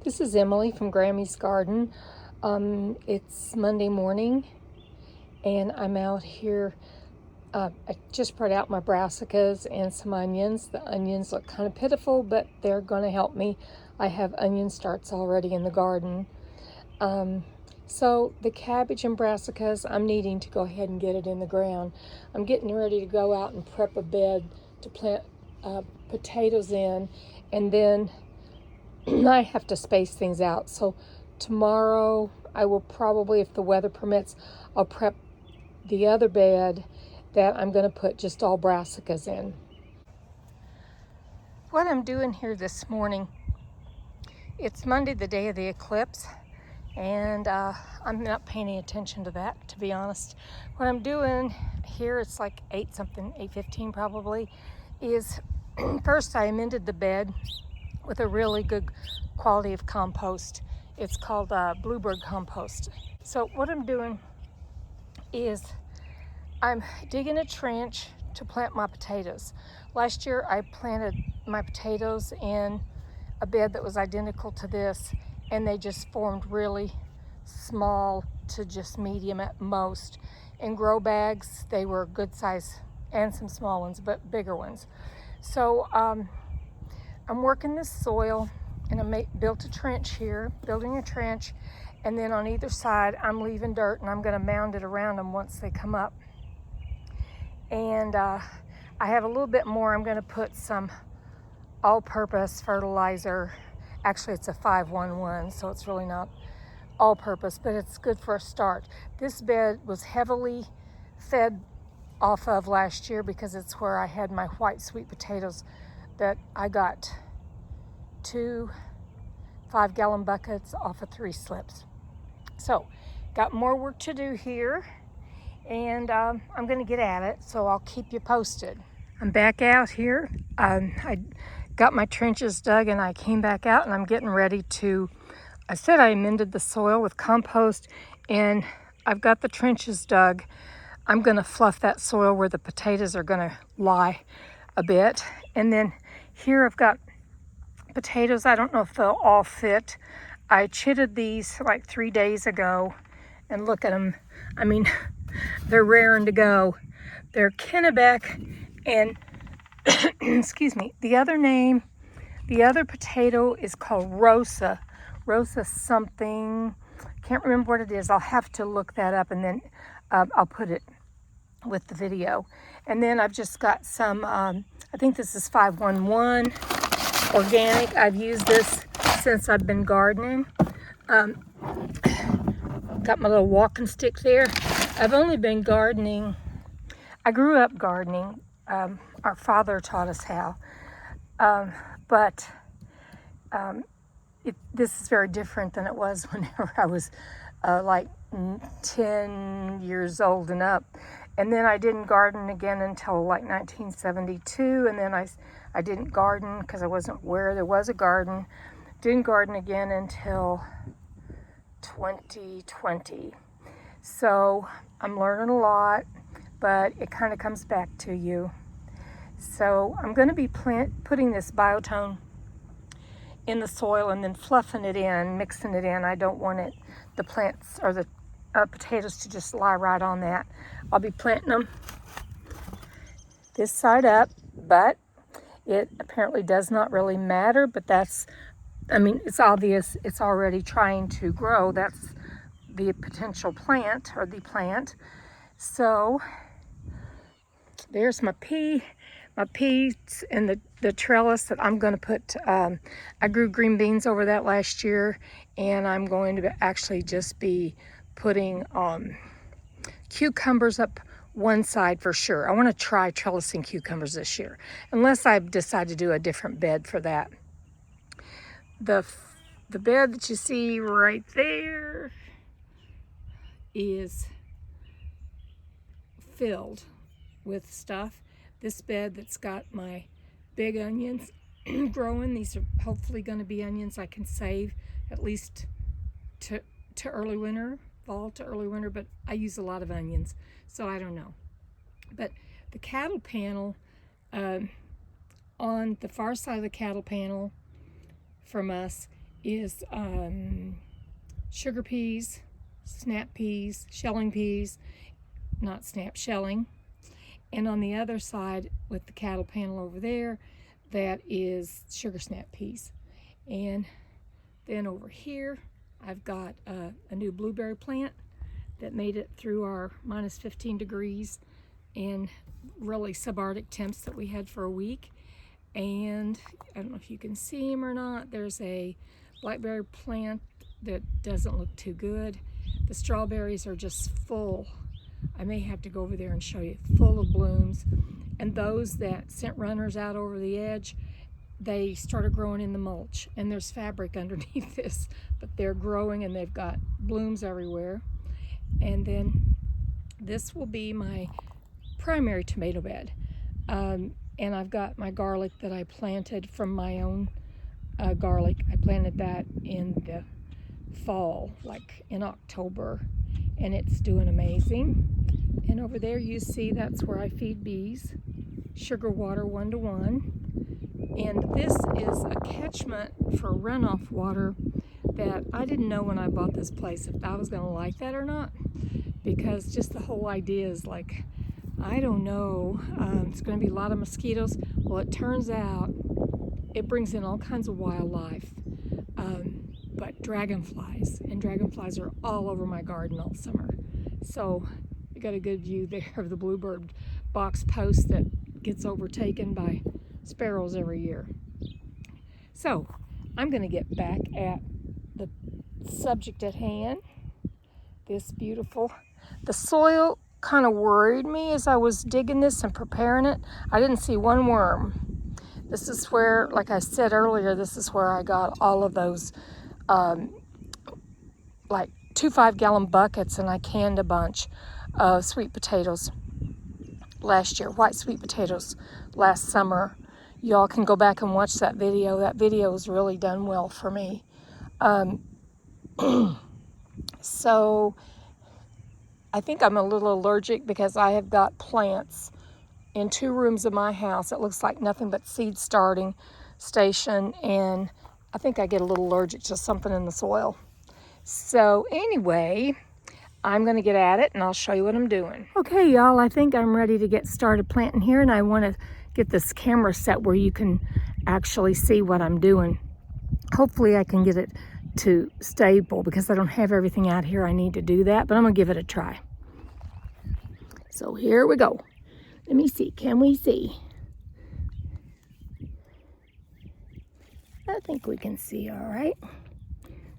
This is Emily from Grammy's Garden. It's Monday morning and I'm out here. I just brought out my brassicas and some onions. The onions look kind of pitiful, but they're going to help me. I have onion starts already in the garden. So the cabbage and brassicas, I'm needing to go ahead and get it in the ground. I'm getting ready to go out and prep a bed to plant potatoes in, and then I have to space things out. So tomorrow I will probably, if the weather permits, I'll prep the other bed that I'm going to put just all brassicas in. What I'm doing here this morning, it's Monday, the day of the eclipse, and I'm not paying any attention to that, to be honest. What I'm doing here, it's like 8:15 probably, is first I amended the bed with a really good quality of compost. It's called Bluebird compost. So what I'm doing is I'm digging a trench to plant my potatoes. Last year I planted my potatoes in a bed that was identical to this, and they just formed really small to just medium at most. In grow bags, they were good size, and some small ones, but bigger ones. So I'm working this soil, and I built a trench here, building a trench, and then on either side I'm leaving dirt, and I'm going to mound it around them once they come up. And I have a little bit more. I'm going to put some all-purpose fertilizer. Actually, it's a 511, so it's really not all-purpose, but it's good for a start. This bed was heavily fed off of last year because it's where I had my white sweet potatoes that I got 2 5-gallon buckets off of 3 slips. So got more work to do here, and I'm going to get at it, so I'll keep you posted. I'm back out here. I got my trenches dug, and I came back out, and I'm getting ready to, I said I amended the soil with compost, and I've got the trenches dug. I'm going to fluff that soil where the potatoes are going to lie a bit. And then here I've got potatoes. I don't know if they'll all fit. I chitted these like 3 days ago, and look at them. I mean, they're raring to go. They're Kennebec, and excuse me, the other potato is called Rosa something. Can't remember what it is. I'll have to look that up, and then I'll put it with the video. And then I've just got some, I think this is 511 organic. I've used this since I've been gardening. Got my little walking stick there. I've only been gardening, I grew up gardening. Our father taught us how. But this is very different than it was whenever I was like 10 years old and up. And then I didn't garden again until like 1972, and then I didn't garden because I wasn't where there was a garden. Didn't garden again until 2020. So I'm learning a lot, but it kind of comes back to you. So I'm going to be putting this biotone in the soil and then fluffing it in, mixing it in. I don't want the plants or the potatoes to just lie right on that. I'll be planting them this side up, but it apparently does not really matter. But it's obvious it's already trying to grow. That's the potential plant, or the plant. So there's my peas and the trellis that I'm going to put. I grew green beans over that last year, and I'm going to actually just be putting cucumbers up one side for sure. I want to try trellising cucumbers this year, unless I decide to do a different bed for that. The bed that you see right there is filled with stuff. This bed that's got my big onions growing, these are hopefully going to be onions I can save at least to early winter, fall to early winter, but I use a lot of onions, so I don't know. But the cattle panel, on the far side of the cattle panel from us is sugar peas, snap peas, shelling peas, not snap, shelling. And on the other side with the cattle panel over there, that is sugar snap peas. And then over here, I've got a new blueberry plant that made it through our minus 15 degrees and really subarctic temps that we had for a week. And I don't know if you can see him or not, there's a blackberry plant that doesn't look too good. The strawberries are just full. I may have to go over there and show you, full of blooms. And those that sent runners out over the edge, they started growing in the mulch, and there's fabric underneath this, but they're growing and they've got blooms everywhere. And then this will be my primary tomato bed. And I've got my garlic that I planted from my own garlic. I planted that in the fall, like in October, and it's doing amazing. And over there you see that's where I feed bees, sugar water 1-to-1. And this is a catchment for runoff water that I didn't know when I bought this place if I was going to like that or not, because just the whole idea is like, I don't know, it's going to be a lot of mosquitoes. Well, it turns out it brings in all kinds of wildlife, but dragonflies, and dragonflies are all over my garden all summer. So you got a good view there of the bluebird box post that gets overtaken by sparrows every year. So I'm going to get back at the subject at hand. This beautiful, the soil kind of worried me as I was digging this and preparing it. I didn't see one worm. This is where, like I said earlier, this is where I got all of those like 2 5-gallon buckets, and I canned a bunch of sweet potatoes last year, white sweet potatoes last summer. Y'all can go back and watch that video. That video has really done well for me. So I think I'm a little allergic because I have got plants in 2 rooms of my house. It looks like nothing but seed starting station, and I think I get a little allergic to something in the soil. So anyway, I'm going to get at it and I'll show you what I'm doing. Okay, y'all, I think I'm ready to get started planting here, and I want to get this camera set where you can actually see what I'm doing. Hopefully I can get it to stable because I don't have everything out here I need to do that, but I'm going to give it a try. So here we go. Let me see, can we see? I think we can see all right.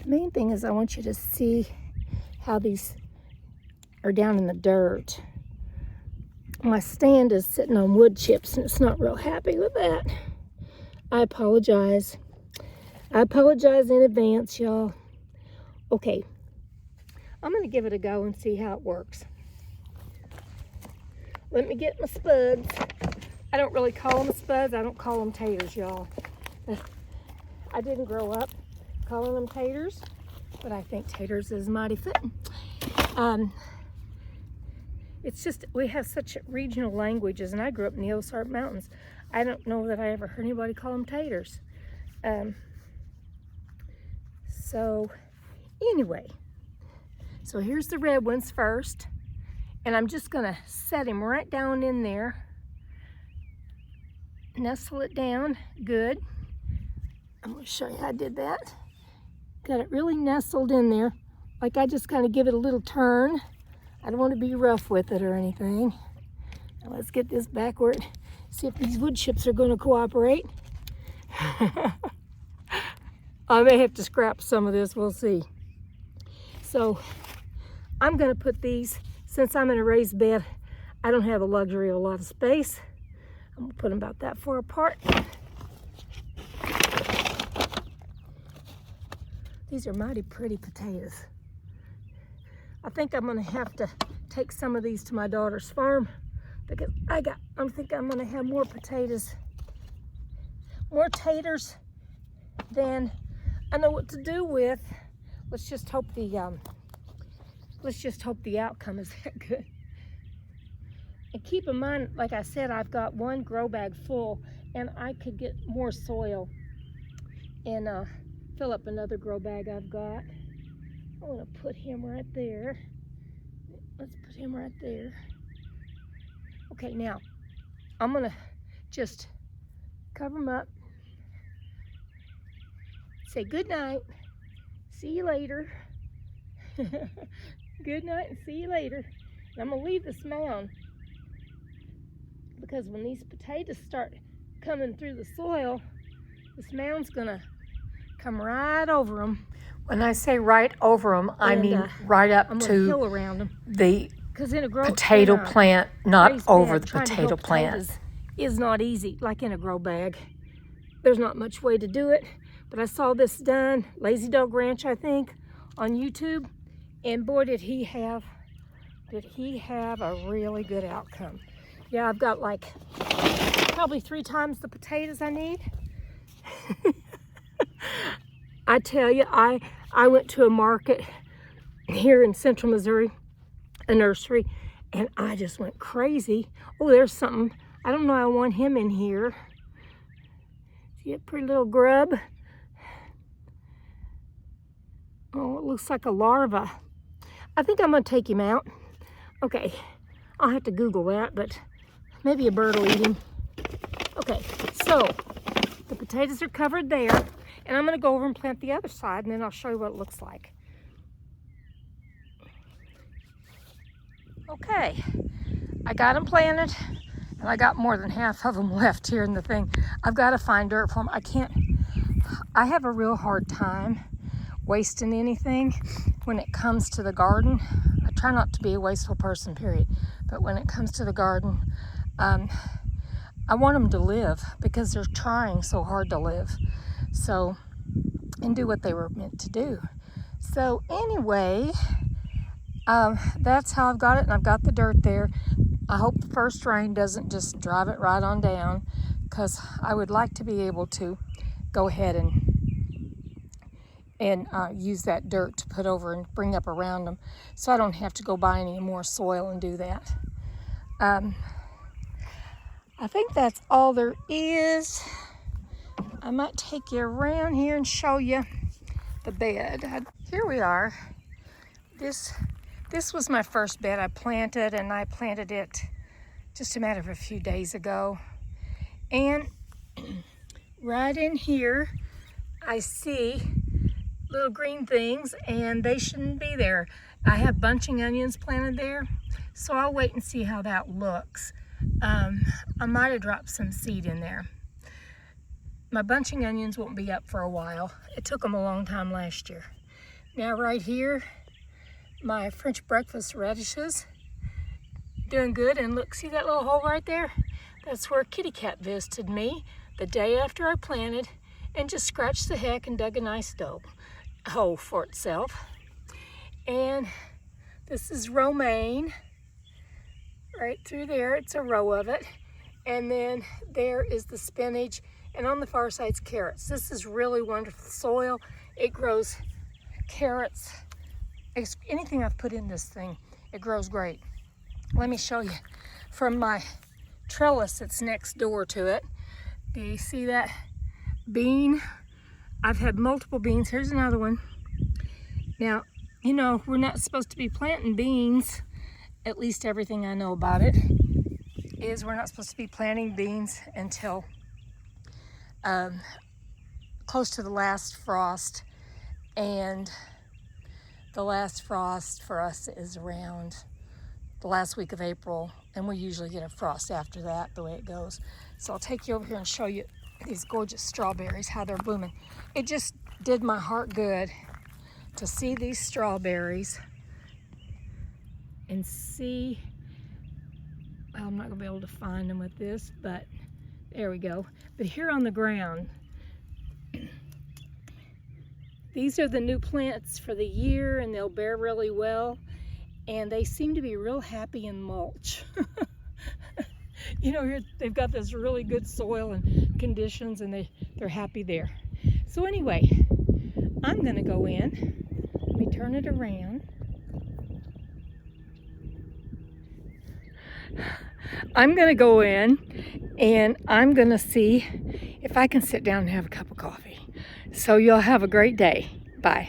The main thing is I want you to see how these are down in the dirt. My stand is sitting on wood chips and it's not real happy with that. I apologize. I apologize in advance, y'all. Okay, I'm gonna give it a go and see how it works. Let me get my spuds. I don't really call them spuds. I don't call them taters, y'all. I didn't grow up calling them taters, but I think taters is mighty fitting. It's just, we have such regional languages, and I grew up in the Ozark Mountains. I don't know that I ever heard anybody call them taters. So anyway, so here's the red ones first, and I'm just gonna set him right down in there. Nestle it down, good. I'm gonna show you how I did that. Got it really nestled in there. Like I just kind of give it a little turn. I don't want to be rough with it or anything. Now let's get this backward. See if these wood chips are going to cooperate. I may have to scrap some of this, we'll see. So I'm going to put these, since I'm in a raised bed, I don't have the luxury of a lot of space. I'm going to put them about that far apart. These are mighty pretty potatoes. I think I'm gonna have to take some of these to my daughter's farm because I think I'm gonna have more potatoes, more taters than I know what to do with. Let's just hope the outcome is that good. And keep in mind, like I said, I've got one grow bag full, and I could get more soil in fill up another grow bag I've got. I want to put him right there. Let's put him right there. Okay, now I'm gonna just cover him up. Say good night. See you later. Good night and see you later. And I'm gonna leave this mound because when these potatoes start coming through the soil, this mound's gonna come right over them. When I say right over them, I mean right up to hill around them. The potato plant, not over the potato plant. Is not easy, like in a grow bag. There's not much way to do it, but I saw this done, Lazy Dog Ranch, I think, on YouTube, and boy, did he have a really good outcome. Yeah, I've got like probably 3 times the potatoes I need. I tell you, I went to a market here in central Missouri, a nursery, and I just went crazy. Oh, there's something. I don't know, I want him in here. See a pretty little grub? Oh, it looks like a larva. I think I'm gonna take him out. Okay, I'll have to Google that, but maybe a bird will eat him. Okay, so the potatoes are covered there, and I'm gonna go over and plant the other side, and then I'll show you what it looks like. Okay, I got them planted, and I got more than half of them left here in the thing. I've got to find dirt for them. I have a real hard time wasting anything when it comes to the garden. I try not to be a wasteful person, period. But when it comes to the garden, I want them to live because they're trying so hard to live. So, and do what they were meant to do. So anyway, that's how I've got it, and I've got the dirt there. I hope the first rain doesn't just drive it right on down, because I would like to be able to go ahead and use that dirt to put over and bring up around them, so I don't have to go buy any more soil and do that. I think that's all there is. I might take you around here and show you the bed. Here we are. This was my first bed I planted, and I planted it just a matter of a few days ago. And right in here, I see little green things, and they shouldn't be there. I have bunching onions planted there, so I'll wait and see how that looks. I might have dropped some seed in there. My bunching onions won't be up for a while. It took them a long time last year. Now right here, my French breakfast radishes, doing good. And look, see that little hole right there? That's where Kitty Cat visited me the day after I planted and just scratched the heck and dug a nice hole for itself. And this is romaine right through there. It's a row of it. And then there is the spinach, and on the far side's carrots. This is really wonderful soil. It grows carrots. Anything I've put in this thing, it grows great. Let me show you from my trellis that's next door to it. Do you see that bean? I've had multiple beans. Here's another one. Now, you know, we're not supposed to be planting beans. At least everything I know about it is we're not supposed to be planting beans until close to the last frost, and the last frost for us is around the last week of April, and we usually get a frost after that, the way it goes. So I'll take you over here and show you these gorgeous strawberries, how they're blooming. It just did my heart good to see these strawberries and see, well, I'm not gonna be able to find them with this, but there we go. But here on the ground, these are the new plants for the year, and they'll bear really well, and they seem to be real happy in mulch. You know, here they've got this really good soil and conditions, and they're happy there. So anyway, I'm gonna go in. Let me turn it around. I'm gonna go in and I'm gonna see if I can sit down and have a cup of coffee. So y'all have a great day. Bye.